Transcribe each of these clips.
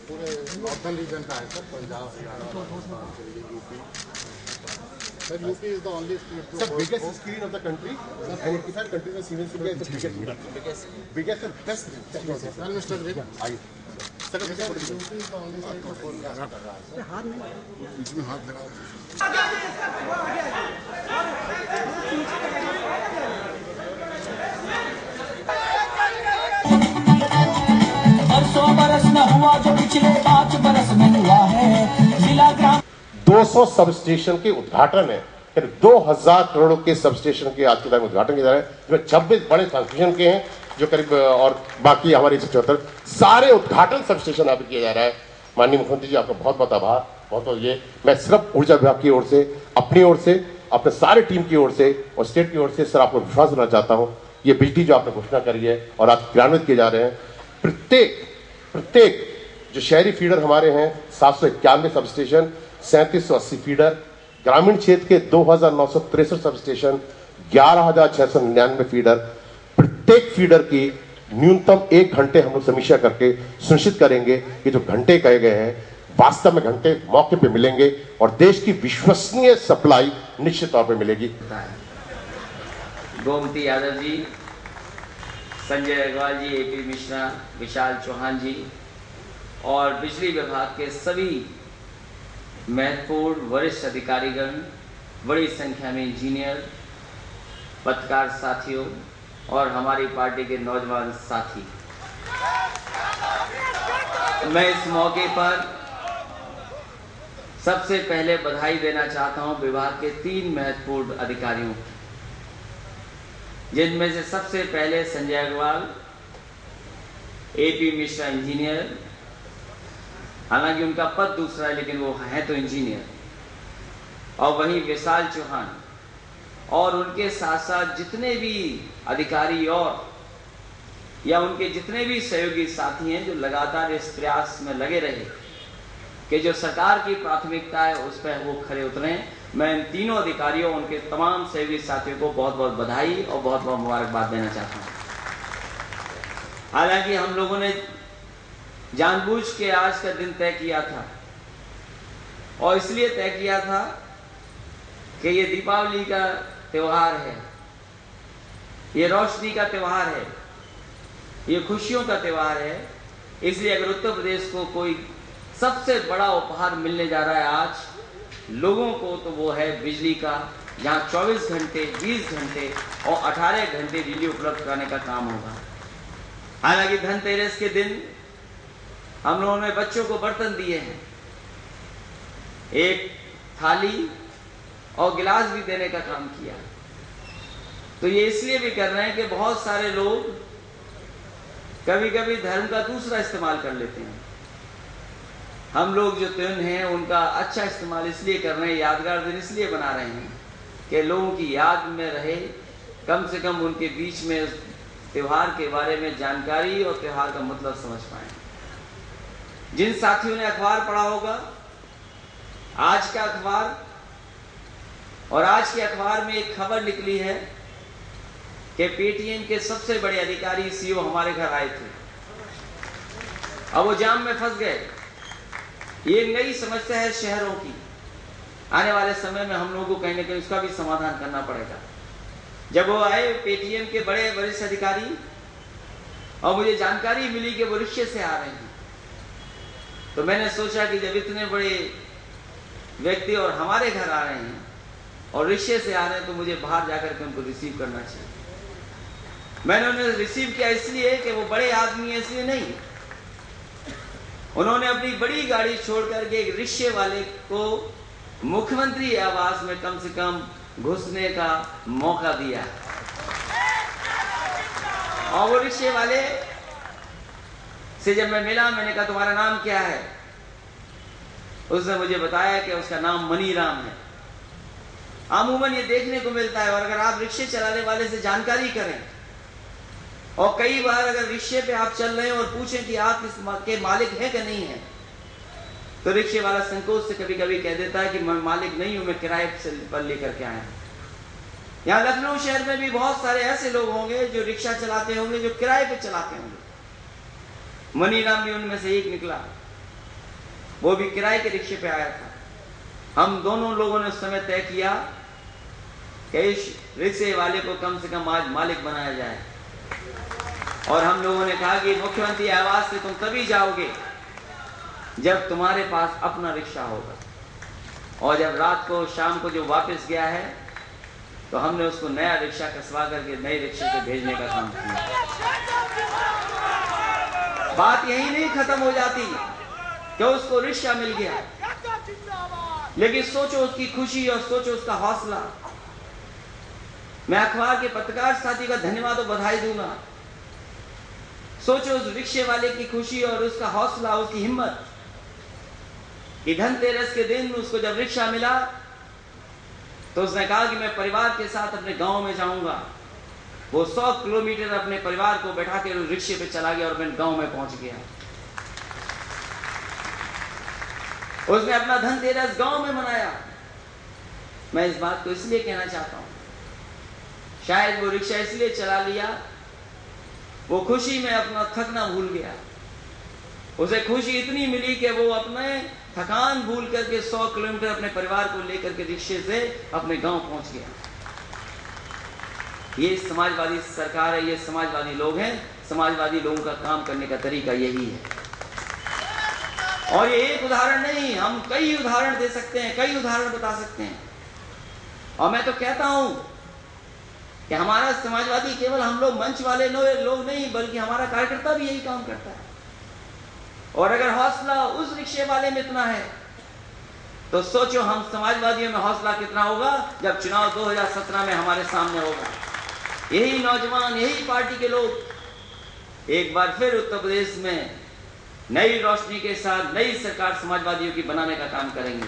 पूरे northern reason का है sir, Punjab, UP. Sir, UP is the only state to hold biggest screen of the country, and 85 countries are seen in India is the biggest and best. Sir, Mr. Vik, sir, UP is the only state to hold कर रहा है. हाथ नहीं, इसमें हाथ लगा. बरस में हुआ जो पिछले 5 बरस में हुआ है. जिला ग्राम 200 सब स्टेशन के उद्घाटन है. 2000 करोड़ के सब स्टेशन के आज के टाइम उद्घाटन किया जा रहा है, जिसमें 26 बड़े ट्रांसमिशन के हैं जो करीब, और बाकी हमारे 174 सारे उद्घाटन सब स्टेशन यहाँ पे किया जा रहा है. माननीय मुख्यमंत्री जी, आपका बहुत बहुत आभार. बहुत ये मैं सिर्फ ऊर्जा विभाग की ओर से, अपनी ओर से, अपने सारे टीम की ओर से और स्टेट की ओर से सर आपको विश्वास देना चाहता हूँ. ये बिजली जो आपने घोषणा करी है और आज क्रियान्वित किए जा रहे हैं, प्रत्येक जो शहरी फीडर हमारे हैं 791 सब स्टेशन, 3780 फीडर, ग्रामीण क्षेत्र के 2963 सब स्टेशन, 11699 फीडर, प्रत्येक फीडर की न्यूनतम 1 घंटे हम लोग समीक्षा करके सुनिश्चित करेंगे कि जो घंटे कहे गए हैं वास्तव में घंटे मौके पे मिलेंगे और देश की विश्वसनीय सप्लाई निश्चित तौर पे मिलेगी. गोमती यादव जी, संजय अग्रवाल जी, एपी मिश्रा, विशाल चौहान जी और बिजली विभाग के सभी महत्वपूर्ण वरिष्ठ अधिकारीगण, बड़ी संख्या में इंजीनियर, पत्रकार साथियों और हमारी पार्टी के नौजवान साथी, मैं इस मौके पर सबसे पहले बधाई देना चाहता हूं विभाग के 3 महत्वपूर्ण अधिकारियों को, जिनमें से सबसे पहले संजय अग्रवाल, एपी मिश्रा इंजीनियर, हालांकि उनका पद दूसरा है लेकिन वो है तो इंजीनियर, और वहीं विशाल चौहान और उनके साथ साथ जितने भी अधिकारी और या उनके जितने भी सहयोगी साथी हैं जो लगातार इस प्रयास में लगे रहे कि जो सरकार की प्राथमिकता है उस पर वो खरे उतरे. मैं इन तीनों अधिकारियों, उनके तमाम सहयोगी साथियों को बहुत बहुत बधाई और बहुत बहुत मुबारकबाद देना चाहता हूँ. हालांकि हम लोगों ने जानबूझ के आज का दिन तय किया था और इसलिए तय किया था कि ये दीपावली का त्योहार है, ये रोशनी का त्योहार है, ये खुशियों का त्योहार है. इसलिए अगर उत्तर प्रदेश को कोई सबसे बड़ा उपहार मिलने जा रहा है आज लोगों को, तो वो है बिजली का, जहाँ 24 घंटे, 20 घंटे और 18 घंटे बिजली उपलब्ध कराने का काम होगा. हालांकि धनतेरस के दिन हम लोगों ने बच्चों को बर्तन दिए हैं, एक थाली और गिलास भी देने का काम किया. तो ये इसलिए भी कर रहे हैं कि बहुत सारे लोग कभी कभी धर्म का दूसरा इस्तेमाल कर लेते हैं. हम लोग जो त्योहार हैं उनका अच्छा इस्तेमाल इसलिए कर रहे हैं, यादगार दिन इसलिए बना रहे हैं कि लोगों की याद में रहे, कम से कम उनके बीच में त्योहार के बारे में जानकारी और त्योहार का मतलब समझ पाए. जिन साथियों ने अखबार पढ़ा होगा, आज का अखबार, और आज के अखबार में एक खबर निकली है कि पेटीएम के सबसे बड़े अधिकारी सीईओ हमारे घर आए थे, अब वो जाम में फंस गए. ये नई समस्या है शहरों की. आने वाले समय में हम लोगों को कहीं ना कहीं उसका भी समाधान करना पड़ेगा. जब वो आए पेटीएम के बड़े वरिष्ठ अधिकारी और मुझे जानकारी मिली कि वो रिश्ते से आ रहे हैं, तो मैंने सोचा कि जब इतने बड़े व्यक्ति और हमारे घर आ रहे हैं और रिश्ते से आ रहे हैं तो मुझे बाहर जाकर के उनको रिसीव करना चाहिए. मैंने उन्हें रिसीव किया इसलिए कि वो बड़े आदमी है इसलिए नहीं, उन्होंने अपनी बड़ी गाड़ी छोड़ करके एक रिक्शे वाले को मुख्यमंत्री आवास में कम से कम घुसने का मौका दिया. और वो रिक्शे वाले से जब मैं मिला, मैंने कहा तुम्हारा नाम क्या है? उसने मुझे बताया कि उसका नाम मनीराम है. अमूमन ये देखने को मिलता है। और अगर आप रिक्शे चलाने वाले से जानकारी करें, और कई बार अगर रिक्शे पे आप चल रहे हैं और पूछें कि आप इसके मालिक हैं कि नहीं है, तो रिक्शे वाला संकोच से कभी कभी कह देता है कि मैं मालिक नहीं हूं, मैं किराए पर लेकर के आया। यहाँ लखनऊ शहर में भी बहुत सारे ऐसे लोग होंगे जो रिक्शा चलाते होंगे, जो किराए पे चलाते होंगे। मनीराम भी उनमें से एक निकला, वो भी किराए के रिक्शे पे आया था। हम दोनों लोगों ने उस समय तय किया कि इस रिक्शे वाले को कम से कम आज मालिक बनाया जाए। और हम लोगों ने कहा कि मुख्यमंत्री आवास से तुम तभी जाओगे जब तुम्हारे पास अपना रिक्शा होगा। और जब रात को शाम को जो वापस गया है, तो हमने उसको नया रिक्शा कसवा करके नए रिक्शे से भेजने का काम किया। बात यही नहीं खत्म हो जाती कि उसको रिक्शा मिल गया, लेकिन सोचो उसकी खुशी और सोचो उसका हौसला। मैं अखबार के पत्रकार साथी का धन्यवाद और बधाई दूंगा। सोचो उस रिक्शे वाले की खुशी और उसका हौसला, उसकी हिम्मत कि धनतेरस के दिन उसको जब रिक्शा मिला तो उसने कहा कि मैं परिवार के साथ अपने गांव में जाऊंगा। वो 100 किलोमीटर अपने परिवार को बैठा के रिक्शे पे चला गया और मैं गांव में पहुंच गया। उसने अपना धनतेरस गांव में मनाया। मैं इस बात को इसलिए कहना चाहता हूं, शायद वो रिक्शा इसलिए चला लिया, वो खुशी में अपना थकना भूल गया। उसे खुशी इतनी मिली कि वो अपने थकान भूल करके 100 किलोमीटर अपने परिवार को लेकर के रिक्शे से अपने गांव पहुंच गया। ये समाजवादी सरकार है, ये समाजवादी लोग हैं। समाजवादी लोगों का काम करने का तरीका यही है। और ये एक उदाहरण नहीं, हम कई उदाहरण दे सकते हैं, कई उदाहरण बता सकते हैं। और मैं तो कहता हूं कि हमारा समाजवादी केवल हम लोग मंच वाले लोग नहीं, बल्कि हमारा कार्यकर्ता भी यही काम करता है। और अगर हौसला उस रिक्शे वाले में इतना है, तो सोचो हम समाजवादियों में हौसला कितना होगा जब चुनाव 2017 में हमारे सामने होगा। यही नौजवान, यही पार्टी के लोग एक बार फिर उत्तर प्रदेश में नई रोशनी के साथ नई सरकार समाजवादियों की बनाने का काम करेंगे।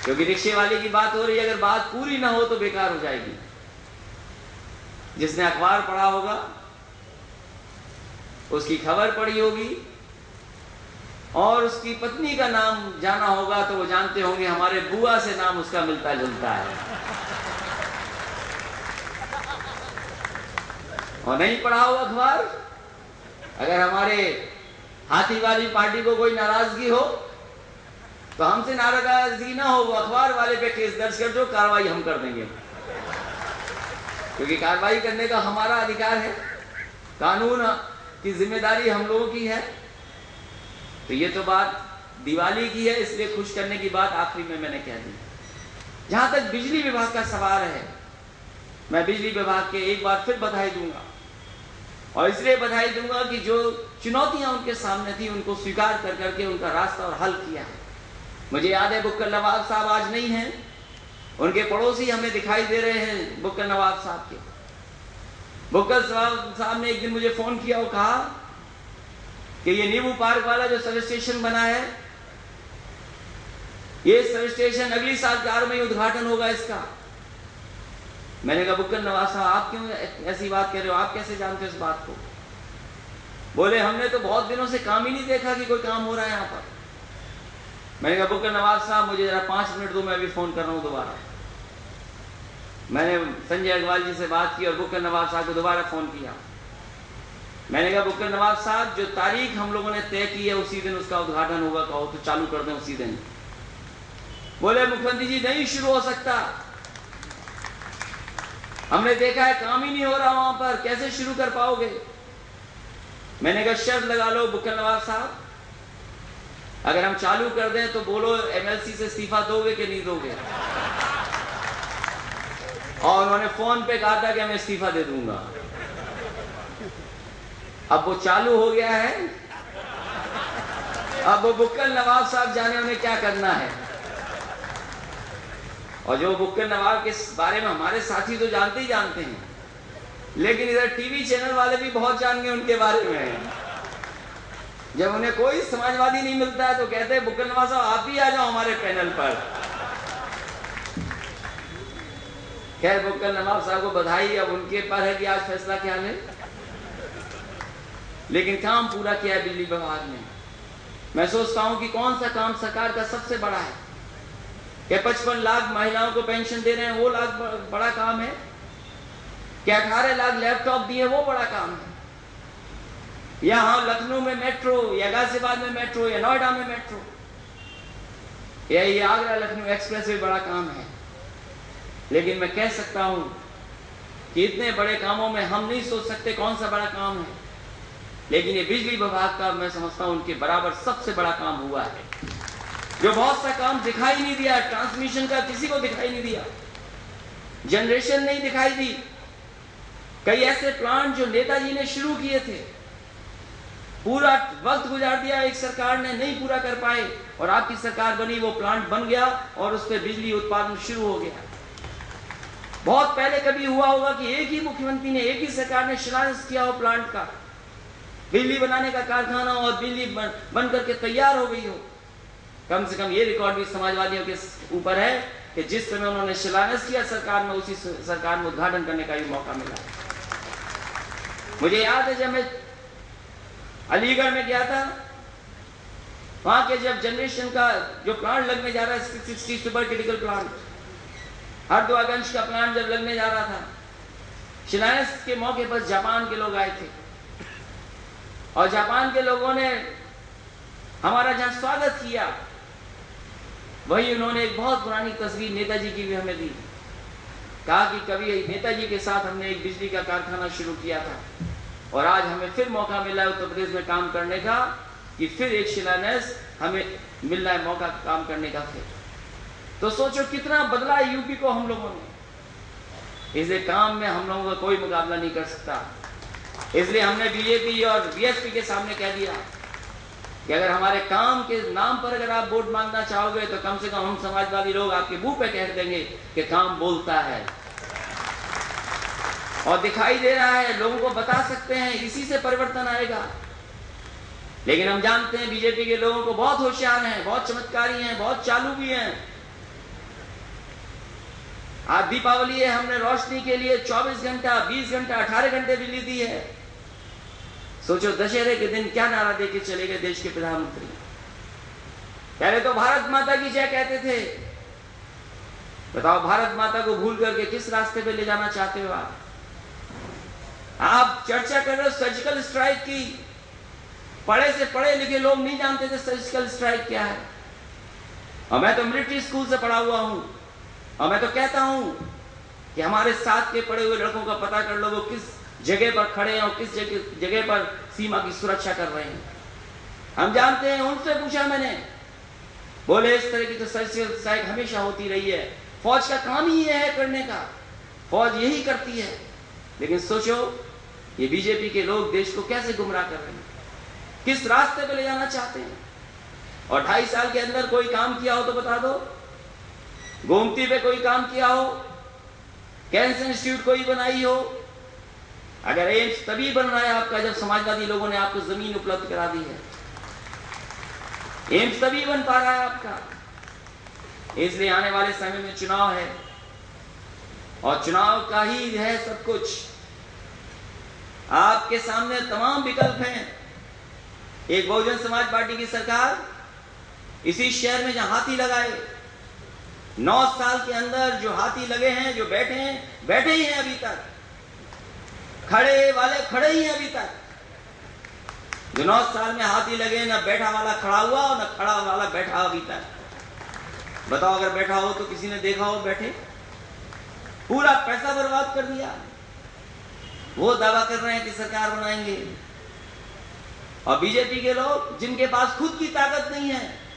क्योंकि रिक्शे वाले की बात हो रही है, अगर बात पूरी ना हो तो बेकार हो जाएगी। जिसने अखबार पढ़ा होगा, उसकी खबर पढ़ी होगी और उसकी पत्नी का नाम जाना होगा, तो वो जानते होंगे हमारे बुआ से नाम उसका मिलता जुलता है। और नहीं पढ़ा हो अखबार, अगर हमारे हाथी वाली पार्टी को कोई नाराजगी हो तो हमसे नाराजगी ना हो, वो अखबार वाले पे केस दर्ज कर दो, कार्रवाई हम कर देंगे। क्योंकि कार्रवाई करने का हमारा अधिकार है, कानून की जिम्मेदारी हम लोगों की है। तो ये तो बात दिवाली की है, इसलिए खुश करने की बात आखिरी में मैंने कह दी। जहां तक बिजली विभाग का सवाल है, मैं बिजली विभाग के एक बार फिर बधाई दूंगा। और इसलिए बधाई दूंगा कि जो चुनौतियां उनके सामने थी उनको स्वीकार कर करके उनका रास्ता और हल किया है। मुझे याद है बुक्कल नवाब साहब आज नहीं हैं, उनके पड़ोसी हमें दिखाई दे रहे हैं बुक्कल नवाब साहब के। बुक्कल साहब ने एक दिन मुझे फोन किया और कहा कि ये नींबू पार्क वाला जो सर्विस स्टेशन बना है, ये सर्विस स्टेशन अगली साल 4 मई उद्घाटन होगा इसका। मैंने कहा बुक्कल नवाब साहब आप क्यों ऐसी बात कह रहे हो, आप कैसे जानते हो इस बात को? बोले हमने तो बहुत दिनों से काम ही नहीं देखा कि कोई काम हो रहा है यहाँ पर। मैंने कहा बुक्कल नवाब साहब मुझे जरा 5 मिनट दो, मैं अभी फोन कर रहा हूँ दोबारा। मैंने संजय अग्रवाल जी से बात की और बुक्कल नवाब साहब को दोबारा फोन किया। मैंने कहा बुक्कल नवाब साहब जो तारीख हम लोगों ने तय की है उसी दिन उसका उद्घाटन होगा, कहो तो चालू कर दें उसी दिन। बोले मुख्यमंत्री जी नहीं शुरू हो सकता, हमने देखा है काम ही नहीं हो रहा वहां पर, कैसे शुरू कर पाओगे? मैंने कहा शर्त लगा लो बुक्कल नवाब साहब, अगर हम चालू कर दें तो बोलो एमएलसी से इस्तीफा दोगे कि नहीं दोगे? और उन्होंने फोन पे कहा था कि मैं इस्तीफा दे दूंगा। अब वो चालू हो गया है, अब वो बुक्कल नवाब साहब जाने उन्हें क्या करना है। और जो बुक्कल नवाब के बारे में हमारे साथी तो जानते ही जानते हैं, लेकिन इधर टीवी चैनल वाले भी बहुत जान गए उनके बारे में। जब उन्हें कोई समाजवादी नहीं मिलता है तो कहते हैं बुक्कल नवाब साहब आप ही आ जाओ हमारे पैनल पर। खैर बुक्कल नवाब साहब को बधाई, अब उनके पर है कि आज फैसला क्या ले, लेकिन काम पूरा किया है बिजली विभाग ने। मैं सोचता हूं कि कौन सा काम सरकार का सबसे बड़ा है? क्या 55 लाख महिलाओं को पेंशन दे रहे हैं वो बड़ा काम है? क्या 18 लाख लैपटॉप दिए वो बड़ा काम है? यहां लखनऊ में मेट्रो, या गाजियाबाद में मेट्रो, या नोएडा में मेट्रो, या ये आगरा लखनऊ एक्सप्रेस वे बड़ा काम है। लेकिन मैं कह सकता हूं कि इतने बड़े कामों में हम नहीं सोच सकते कौन सा बड़ा काम है, लेकिन ये बिजली विभाग का मैं समझता हूं उनके बराबर सबसे बड़ा काम हुआ है। जो बहुत सा काम दिखाई नहीं दिया, ट्रांसमिशन का किसी को दिखाई नहीं दिया, जनरेशन नहीं दिखाई दी, कई ऐसे प्लांट जो नेताजी ने शुरू किए थे, पूरा वक्त गुजार दिया, एक सरकार ने नहीं पूरा कर पाए, और आपकी सरकार बनी, वो प्लांट बन गया और उस पर बिजली उत्पादन शुरू हो गया। बहुत पहले कभी हुआ होगा कि एक ही मुख्यमंत्री ने, एक ही सरकार ने शिलान्यास किया हो प्लांट का, बिजली बनाने का कारखाना, और बिजली बन करके तैयार हो गई हो। कम से कम ये रिकॉर्ड भी समाजवादियों के ऊपर है कि जिस समय उन्होंने शिलान्यास किया सरकार में, उसी सरकार में उद्घाटन करने का भी मौका मिला। मुझे याद है जब मैं अलीगढ़ में गया था, वहां के जब जनरेशन का जो प्लांट लगने जा रहा है, 60 सुपर क्रिटिकल प्लांट, हरदोआगंज का प्लांट जब लगने जा रहा था, शिलान्यास के मौके पर जापान के लोग आए थे, और जापान के लोगों ने हमारा जहां स्वागत किया, वही उन्होंने एक बहुत पुरानी तस्वीर नेताजी की भी हमें दी। कहा कि कभी नेताजी के साथ हमने एक बिजली का कारखाना शुरू किया था, और आज हमें फिर मौका मिला है उत्तर प्रदेश में काम करने का, कि फिर एक शिलान्यास हमें मिल रहा है मौका काम करने का। फिर तो सोचो कितना बदला है यूपी को हम लोगों ने। इसलिए काम में हम लोगों का कोई मुकाबला नहीं कर सकता। इसलिए हमने बीजेपी और बीएसपी के सामने कह दिया कि अगर हमारे काम के नाम पर अगर आप वोट मांगना चाहोगे, तो कम से कम हम समाजवादी लोग आपके मुंह पे कह देंगे कि काम बोलता है और दिखाई दे रहा है, लोगों को बता सकते हैं, इसी से परिवर्तन आएगा। लेकिन हम जानते हैं बीजेपी के लोगों को बहुत होशियार हैं, बहुत चमत्कारी हैं, बहुत चालू भी हैं। आज दीपावली है, हमने रोशनी के लिए 24 घंटा, 20 घंटा, 18 घंटे बिजली दी है। सोचो दशहरे के दिन क्या नारा देके चले गए देश के प्रधानमंत्री। पहले तो भारत माता की जय कहते थे। बताओ भारत माता को भूल करके किस रास्ते पे ले जाना चाहते हो आप? आप चर्चा कर रहे हो सर्जिकल स्ट्राइक की। पढ़े से पढ़े लिखे लोग नहीं जानते थे सर्जिकल स्ट्राइक क्या है। और मैं तो मिलिट्री स्कूल से पढ़ा हुआ हूं, और मैं तो कहता हूं कि हमारे साथ के पढ़े हुए लड़कों का पता कर लो वो किस जगह पर खड़े हैं और किस जगह पर सीमा की सुरक्षा कर रहे हैं। हम जानते हैं, उनसे पूछा मैंने, बोले इस तरह की तो सर्जिकल स्ट्राइक हमेशा होती रही है, फौज का काम ही यह है करने का, फौज यही करती है। लेकिन सोचो ये बीजेपी के लोग देश को कैसे गुमराह कर रहे हैं, किस रास्ते पे ले जाना चाहते हैं। और 2.5 साल के अंदर कोई काम किया हो तो बता दो। गोमती पे कोई काम किया हो, कैंसर इंस्टीट्यूट कोई बनाई हो। अगर एम्स तभी बन रहा है आपका जब समाजवादी लोगों ने आपको जमीन उपलब्ध करा दी है। एम्स तभी बन पा रहा है आपका। इसलिए आने वाले समय में चुनाव है, और चुनाव का ही है सब कुछ। आपके सामने तमाम विकल्प हैं। एक बहुजन समाज पार्टी की सरकार इसी शहर में जहां हाथी लगाए, 9 साल के अंदर जो हाथी लगे हैं, जो बैठे हैं, बैठे ही हैं अभी तक, खड़े वाले खड़े ही हैं अभी तक। जो 9 साल में हाथी लगे, ना बैठा वाला खड़ा हुआ और ना खड़ा वाला बैठा अभी तक। बताओ अगर बैठा हो तो किसी ने देखा हो बैठे? पूरा पैसा बर्बाद कर दिया। वो दावा कर रहे हैं कि सरकार बनाएंगे, और बीजेपी के लोग जिनके पास खुद की ताकत नहीं है,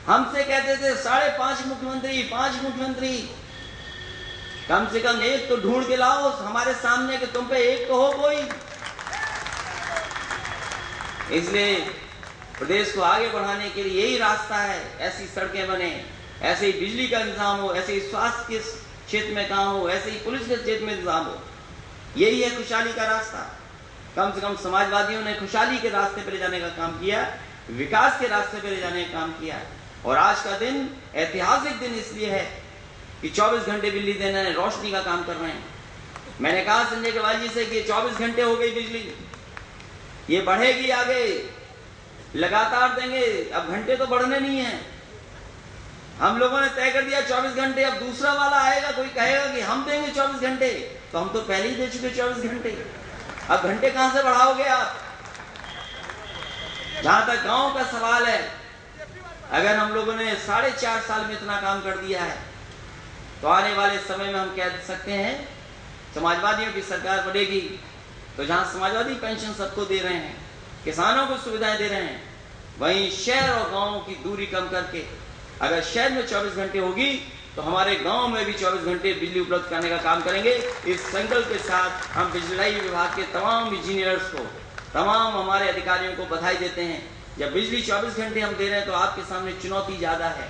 हमसे कहते थे 5.5 मुख्यमंत्री, 5 मुख्यमंत्री। कम से कम एक तो ढूंढ के लाओ हमारे सामने कि तुम पे एक तो हो कोई। इसलिए प्रदेश को आगे बढ़ाने के लिए यही रास्ता है। ऐसी सड़कें बने, ऐसे ही बिजली का इंतजाम हो, ऐसे ही स्वास्थ्य के क्षेत्र में काम हो, ऐसे ही पुलिस के क्षेत्र में इंतजाम हो। यही है खुशहाली का रास्ता। कम से कम समाजवादियों ने खुशहाली के रास्ते पर ले जाने का काम किया, विकास के रास्ते पर ले जाने का काम किया। और आज का दिन ऐतिहासिक दिन इसलिए है कि 24 घंटे बिजली देना है, रोशनी का काम कर रहे हैं। मैंने कहा संजय अग्रवाल जी से कि 24 घंटे हो गई बिजली, ये बढ़ेगी आगे, लगातार देंगे, अब घंटे तो बढ़ने नहीं है। हम लोगों ने तय कर दिया 24 घंटे, अब दूसरा वाला आएगा, कोई कहेगा कि हम देंगे 24 घंटे, तो हम तो पहले ही दे चुके 24 घंटे, अब घंटे कहां से बढ़ाओगे आप। जहां तक गांव का सवाल है, अगर हम लोगों ने 4.5 साल में इतना काम कर दिया है, तो आने वाले समय में हम कह सकते हैं समाजवादियों की सरकार बढ़ेगी। तो जहां समाजवादी पेंशन सबको दे रहे हैं, किसानों को सुविधाएं दे रहे हैं, वहीं शहर और गांव की दूरी कम करके अगर शहर में 24 घंटे होगी तो हमारे गांव में भी 24 घंटे बिजली उपलब्ध कराने का काम करेंगे। इस संकल्प के साथ हम बिजली विभाग के तमाम इंजीनियर्स को, तमाम हमारे अधिकारियों को बधाई देते हैं। जब बिजली 24 घंटे हम दे रहे हैं तो आपके सामने चुनौती ज्यादा है,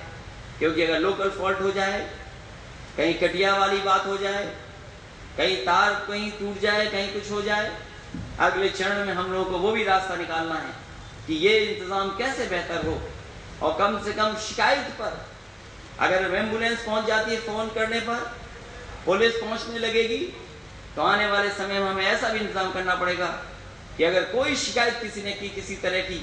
क्योंकि अगर लोकल फॉल्ट हो जाए, कहीं कटिया वाली बात हो जाए, कहीं तार कहीं टूट जाए, कहीं कुछ हो जाए, अगले चरण में हम लोगों को वो भी रास्ता निकालना है कि ये इंतजाम कैसे बेहतर हो। और कम से कम शिकायत पर, अगर एम्बुलेंस पहुंच जाती है फोन करने पर, पुलिस पहुंचने लगेगी, तो आने वाले समय में हमें ऐसा भी इंतजाम करना पड़ेगा कि अगर कोई शिकायत किसी ने की किसी तरह की,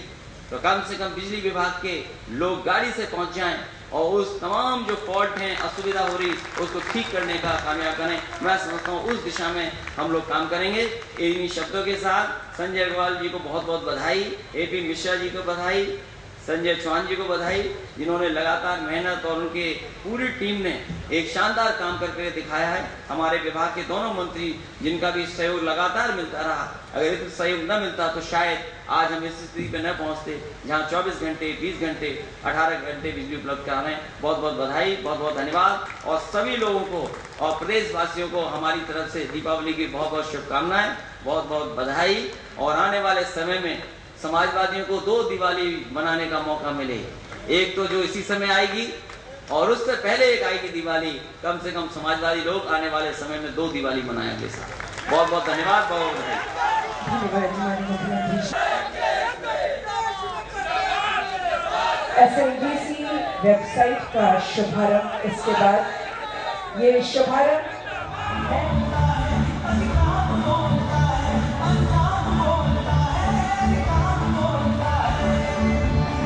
तो कम से कम बिजली विभाग के लोग गाड़ी से पहुंच जाएं और उस तमाम जो फॉल्ट हैं, असुविधा हो रही, उसको ठीक करने का कामयाब करें। मैं समझता हूँ उस दिशा में हम लोग काम करेंगे। इन्हीं शब्दों के साथ संजय अग्रवाल जी को बहुत बहुत बधाई, AP मिश्रा जी को बधाई, संजय चौहान जी को बधाई, जिन्होंने लगातार मेहनत और उनके पूरी टीम ने एक शानदार काम करके दिखाया है। हमारे विभाग के दोनों मंत्री, जिनका भी सहयोग लगातार मिलता रहा, अगर इतना सहयोग न मिलता तो शायद आज हम इस स्थिति पर न पहुंचते जहां 24 घंटे, 20 घंटे, 18 घंटे बिजली उपलब्ध करा रहे हैं। बहुत बहुत बधाई, बहुत बहुत धन्यवाद, और सभी लोगों को और प्रदेशवासियों को हमारी तरफ से दीपावली की बहुत बहुत शुभकामनाएं, बहुत बहुत बधाई। और आने वाले समय में समाजवादियों को 2 दिवाली मनाने का मौका मिले, एक तो जो इसी समय आएगी और उससे पहले एक आएगी दिवाली। कम से कम समाजवादी लोग आने वाले समय में 2 दिवाली मनाएंगे। बहुत बहुत धन्यवाद, बहुत SNDC वेबसाइट का शुभारंभ, इसके बाद ये शुभारंभ